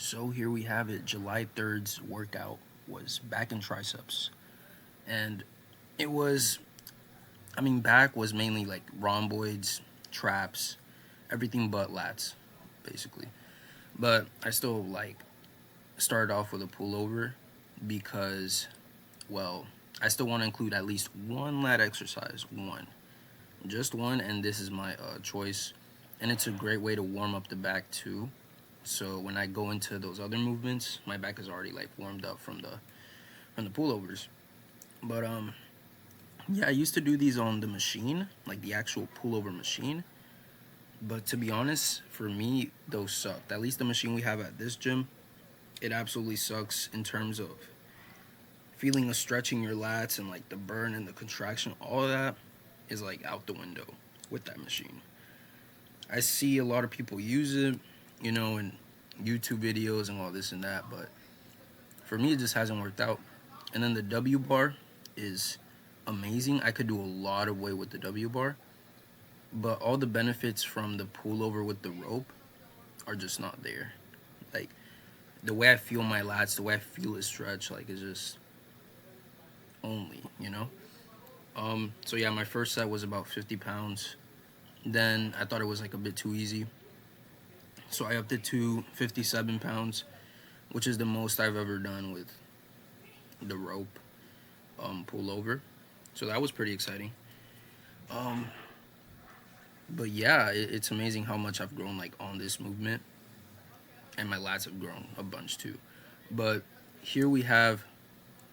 So here we have it. July 3rd's workout was back in triceps. And it was, back was mainly like rhomboids, traps, everything but lats, basically. But I still started off with a pullover because, well, I still want to include at least one lat exercise. One. Just one, and this is my choice. And it's a great way to warm up the back too. So when I go into those other movements, my back is already warmed up from the pullovers. But yeah, I used to do these on the machine, like the actual pullover machine. But to be honest, for me, those sucked. At least the machine we have at this gym, it absolutely sucks in terms of feeling of stretching your lats and the burn and the contraction. All of that is out the window with that machine. I see a lot of people use it, in YouTube videos and all this and that, but for me, it just hasn't worked out. And then the W bar is amazing. I could do a lot of weight with the W bar, but all the benefits from the pullover with the rope are just not there. Like the way I feel my lats, the way I feel it stretch, it's just only. So yeah, my first set was about 50 pounds. Then I thought it was a bit too easy, so I upped it to 57 pounds, which is the most I've ever done with the rope pullover. So that was pretty exciting. Um, but yeah, it's amazing how much I've grown on this movement, and my lats have grown a bunch too. But here we have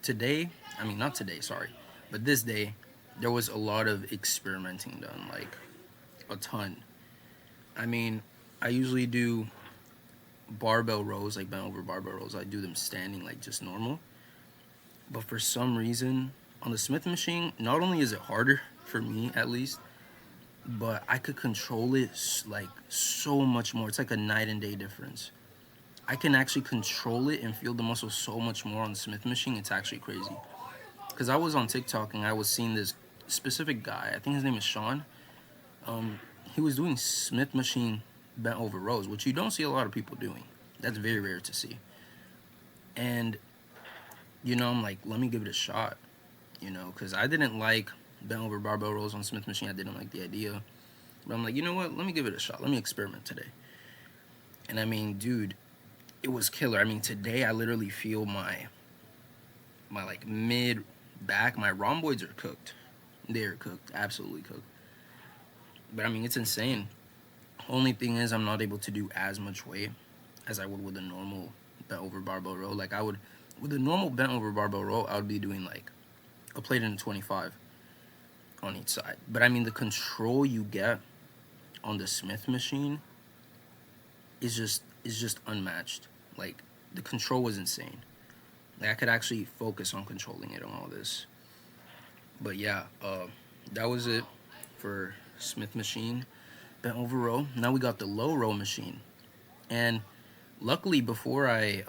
today. I mean, not today, sorry, but this day there was a lot of experimenting done, a ton. I mean, I usually do barbell rows, bent over barbell rows. I do them standing, just normal. But for some reason, on the Smith machine, not only is it harder for me at least, but I could control it so much more. It's like a night and day difference. I can actually control it and feel the muscle so much more on the Smith machine. It's actually crazy. Because I was on TikTok and I was seeing this specific guy. I think his name is Sean. He was doing Smith machine bent over rows, which you don't see a lot of people doing. That's very rare to see. And I'm like, let me give it a shot. Because I didn't like bent over barbell rows on Smith machine. I didn't like the idea. But I'm like, you know what? Let me give it a shot. Let me experiment today. And I mean, dude, it was killer. I mean, today I literally feel my mid back. My rhomboids are cooked. They're cooked, absolutely cooked. But I mean, it's insane. Only thing is, I'm not able to do as much weight as I would with a normal bent over barbell row. I would with a normal bent over barbell row, I would be doing a plate and a 25 on each side. But I mean, the control you get on the Smith machine is just unmatched. The control was insane. I could actually focus on controlling it on all this. But yeah, that was it for Smith machine bent over row. Now we got the low row machine. And luckily, before I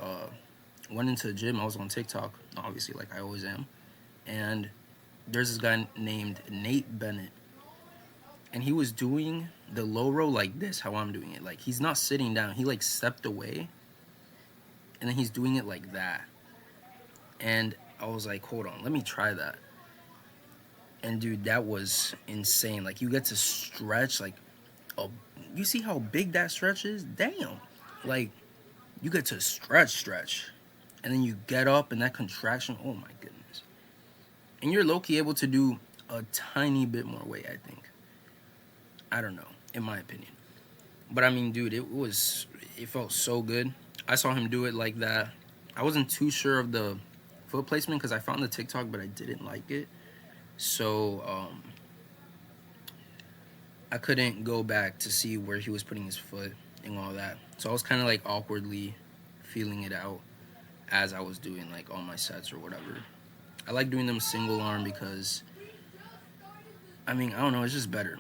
went into the gym, I was on TikTok, obviously, like I always am. And there's this guy named Nate Bennett. And he was doing the low row like this, how I'm doing it. He's not sitting down. He stepped away. And then he's doing it like that. And I was like, hold on, let me try that. And dude, that was insane. You get to stretch you see how big that stretch is? Damn. You get to stretch. And then you get up and that contraction, oh my goodness. And you're low-key able to do a tiny bit more weight, I think. I don't know, in my opinion. But I mean, dude, it felt so good. I saw him do it like that. I wasn't too sure of the foot placement because I found the TikTok, but I didn't like it. So I couldn't go back to see where he was putting his foot and all that. So I was kind of awkwardly feeling it out as I was doing all my sets or whatever. I like doing them single arm because, I mean, I don't know, it's just better.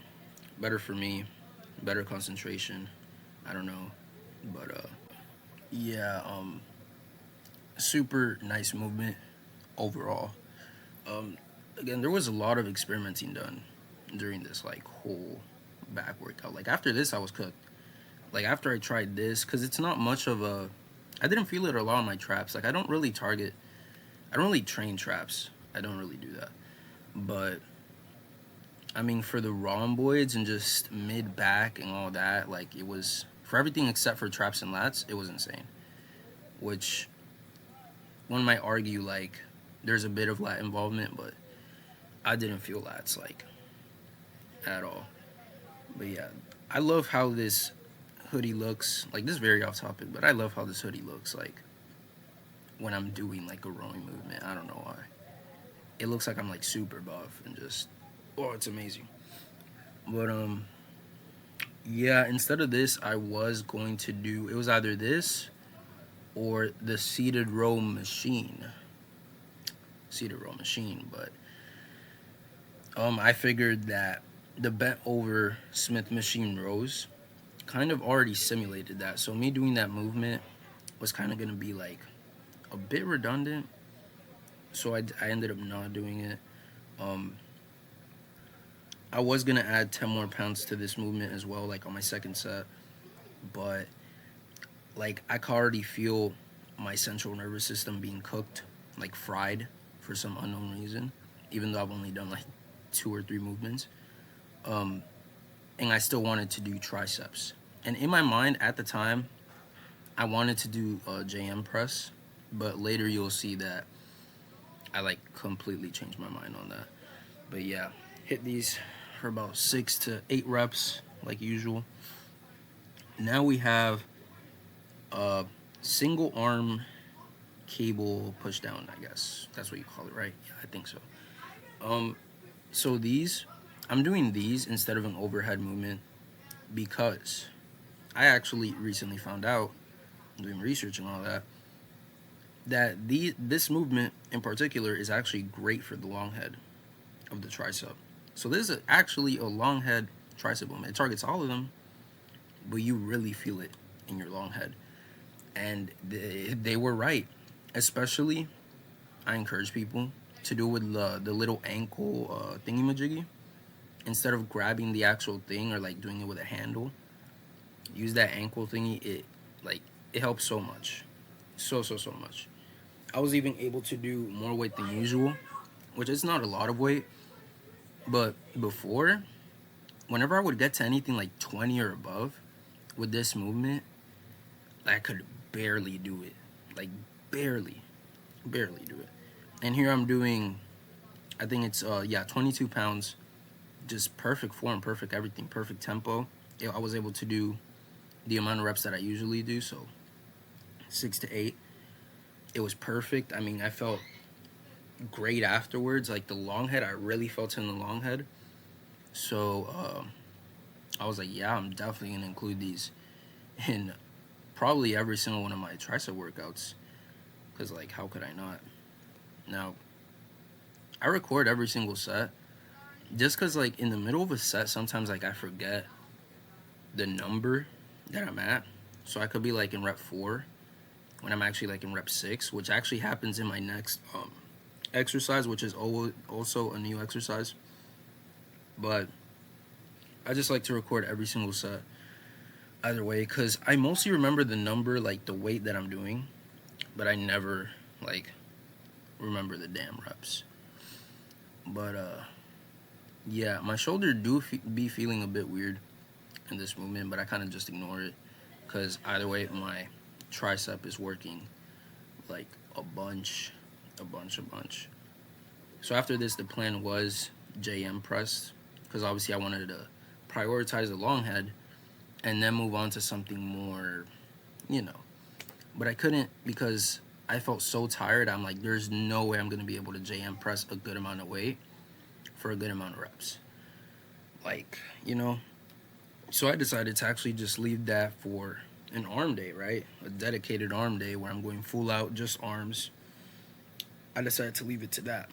Better for me, better concentration. I don't know. But yeah, super nice movement overall. Again, there was a lot of experimenting done during this whole back workout. After this, I was cooked. After I tried this, because it's not much of a I didn't feel it a lot on my traps. Like I don't really train traps. I don't really do that. But I mean, for the rhomboids and just mid back and all that, like it was for everything except for traps and lats, it was insane. Which one might argue like there's a bit of lat involvement, but I didn't feel lats like at all. But yeah, I love how this hoodie looks. Like this is very off topic, but I love how this hoodie looks like when I'm doing like a rowing movement. I don't know why. It looks like I'm like super buff and just it's amazing. But yeah, instead of this, I was going to do it was either this or the seated row machine. Seated row machine, but I figured that the bent over Smith machine rows kind of already simulated that. So me doing that movement was kind of gonna be like a bit redundant. So I ended up not doing it. I was gonna add 10 more pounds to this movement as well, like on my second set, but like I can already feel my central nervous system being cooked, like fried for some unknown reason, even though I've only done like 2 or 3 movements. And I still wanted to do triceps. And in my mind at the time, I wanted to do a JM press, but later you'll see that I like completely changed my mind on that. But yeah, hit these for about 6 to 8 reps like usual. Now we have a single arm cable push down, I guess. That's what you call it, right? Yeah, I think so. So I'm doing these instead of an overhead movement because I actually recently found out, doing research and all that, this movement in particular is actually great for the long head of the tricep. So this is actually a long head tricep movement. It targets all of them, but you really feel it in your long head. And they were right. Especially, I encourage people to do it with the little ankle thingy-majiggy. Instead of grabbing the actual thing or like doing it with a handle, use that ankle thingy. It helps so much. So much. I was even able to do more weight than usual, which is not a lot of weight. But before, whenever I would get to anything like 20 or above with this movement, I could barely do it. Like barely do it. And here I'm doing, I think it's 22 pounds, just perfect form, perfect everything, perfect tempo. I was able to do the amount of reps that I usually do, so 6 to 8. It was perfect. I mean, I felt great afterwards. Like the long head, I really felt in the long head. So I was like, yeah, I'm definitely gonna include these in probably every single one of my tricep workouts. Cause like, how could I not? Now, I record every single set, just cause like in the middle of a set, sometimes like I forget the number that I'm at. So I could be like in rep 4 when I'm actually like in rep 6, which actually happens in my next exercise, which is also a new exercise. But I just like to record every single set either way, because I mostly remember the number, like the weight that I'm doing, but I never like remember the damn reps. But yeah, my shoulder be feeling a bit weird in this movement, but I kind of just ignore it because either way my tricep is working like a bunch. So after this, the plan was JM press, because obviously I wanted to prioritize the long head and then move on to something more, you know. But I couldn't because I felt so tired. I'm like, there's no way I'm going to be able to JM press a good amount of weight for a good amount of reps. Like, you know. So I decided to actually just leave that for an arm day, right? A dedicated arm day where I'm going full out, just arms. I decided to leave it to that.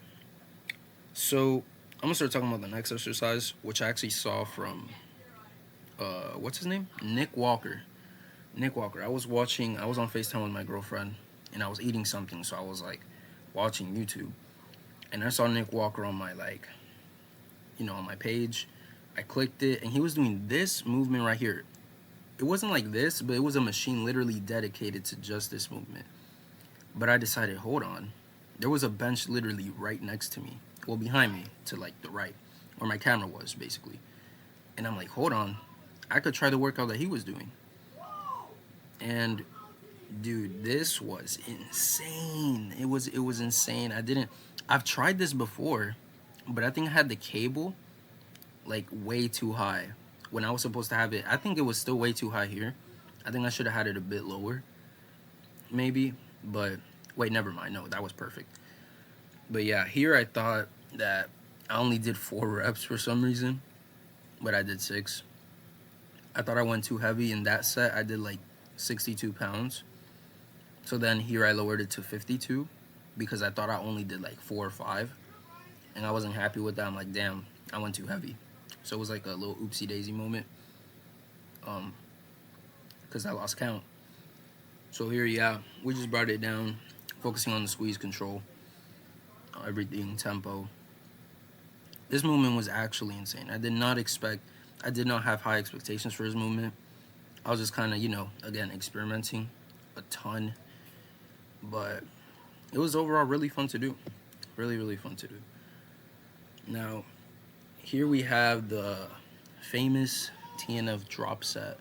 So I'm gonna start talking about the next exercise, which I actually saw from what's his name? Nick Walker. I was on FaceTime with my girlfriend and I was eating something, so I was like watching YouTube. And I saw Nick Walker on my on my page. I clicked it and he was doing this movement right here. it wasn't like this, but it was a machine literally dedicated to just this movement. But I decided, hold on, there was a bench literally right next to me, well, behind me, to like the right, where my camera was basically. And I'm like, hold on, I could try the workout that he was doing. And dude, this was insane. It was insane. I've tried this before, but I think I had the cable like way too high when I was supposed to have it. I think it was still way too high here. I think I should have had it a bit lower, maybe. But wait, never mind. No, that was perfect. But yeah, here I thought that I only did 4 reps for some reason, but I did 6. I thought I went too heavy in that set. I did like 62 pounds. So then here I lowered it to 52 because I thought I only did like 4 or 5. And I wasn't happy with that. I'm like, damn, I went too heavy. So it was like a little oopsie daisy moment. Because I lost count. So here, yeah, we just brought it down, focusing on the squeeze control, everything, tempo. This movement was actually insane. I did not have high expectations for this movement. I was just kind of, again, experimenting a ton. But it was overall really fun to do. Really, really fun to do. Now, here we have the famous TNF drop set.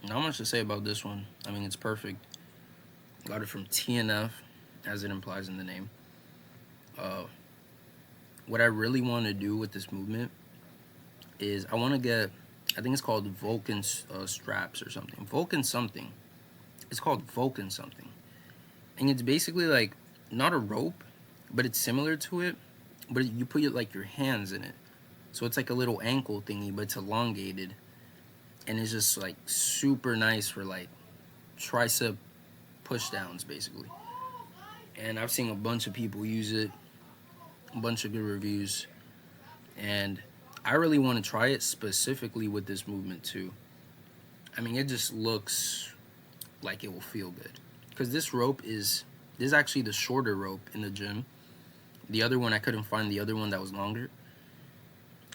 Not much to say about this one. I mean, it's perfect. Got it from TNF, as it implies in the name. What I really want to do with this movement is I want to get, I think it's called Vulcan straps or something. Vulcan something. It's called Vulcan something. And it's basically like, not a rope, but it's similar to it. But you put your hands in it. So it's like a little ankle thingy, but it's elongated. And it's just like super nice for like tricep push downs basically. And I've seen a bunch of people use it, a bunch of good reviews. And I really want to try it specifically with this movement too. I mean, it just looks like it will feel good. Because this is actually the shorter rope in the gym. The other one, I couldn't find the other one that was longer.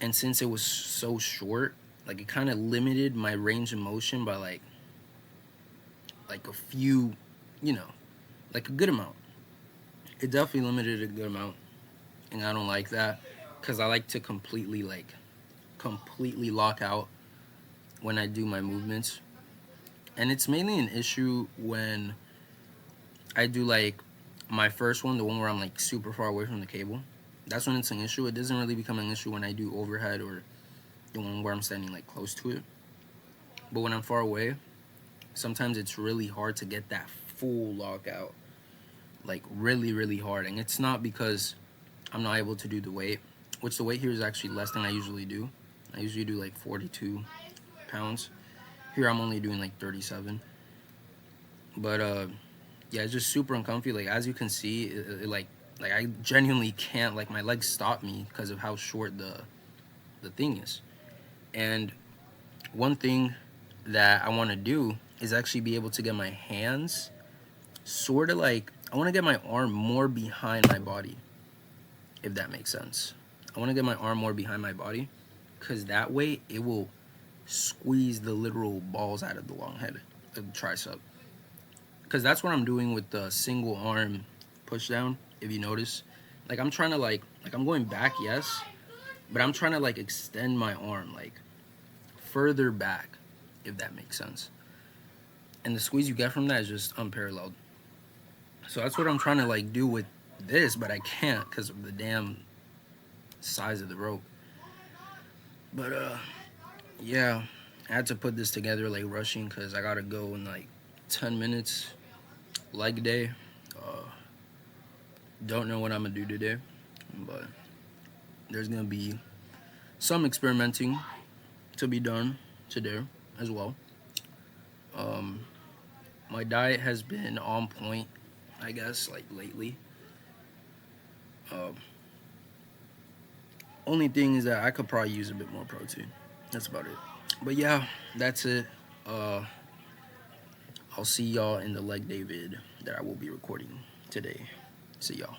And since it was so short, like it kind of limited my range of motion by like a few, like a good amount. It definitely limited a good amount. And I don't like that because I like to completely lock out when I do my movements. And it's mainly an issue when I do like my first one, the one where I'm like super far away from the cable. That's when it's an issue. It doesn't really become an issue when I do overhead or the one where I'm standing like close to it. But when I'm far away, sometimes it's really hard to get that full lockout. Like really, really hard. And it's not because I'm not able to do the weight, which the weight here is actually less than I usually do. I usually do like 42 pounds. Here I'm only doing like 37. But yeah, it's just super uncomfy. Like as you can see, it like I genuinely can't, like my legs stop me because of how short the thing is. And one thing that I want to do is actually be able to get my hands sort of like, I want to get my arm more behind my body, if that makes sense. I want to get my arm more behind my body because that way it will squeeze the literal balls out of the long head of the tricep. Because that's what I'm doing with the single arm push down, if you notice. Like I'm trying to like I'm going back, yes, but I'm trying to like extend my arm like further back, if that makes sense. And the squeeze you get from that is just unparalleled. So that's what I'm trying to like do with this, but I can't because of the damn size of the rope. But yeah, I had to put this together like rushing because I gotta go in like 10 minutes. Leg day. Don't know what I'm gonna do today, but there's gonna be some experimenting to be done today as well. My diet has been on point, I guess, like lately. Only thing is that I could probably use a bit more protein. That's about it. But yeah, that's it. I'll see y'all in the leg day vid that I will be recording today. See y'all.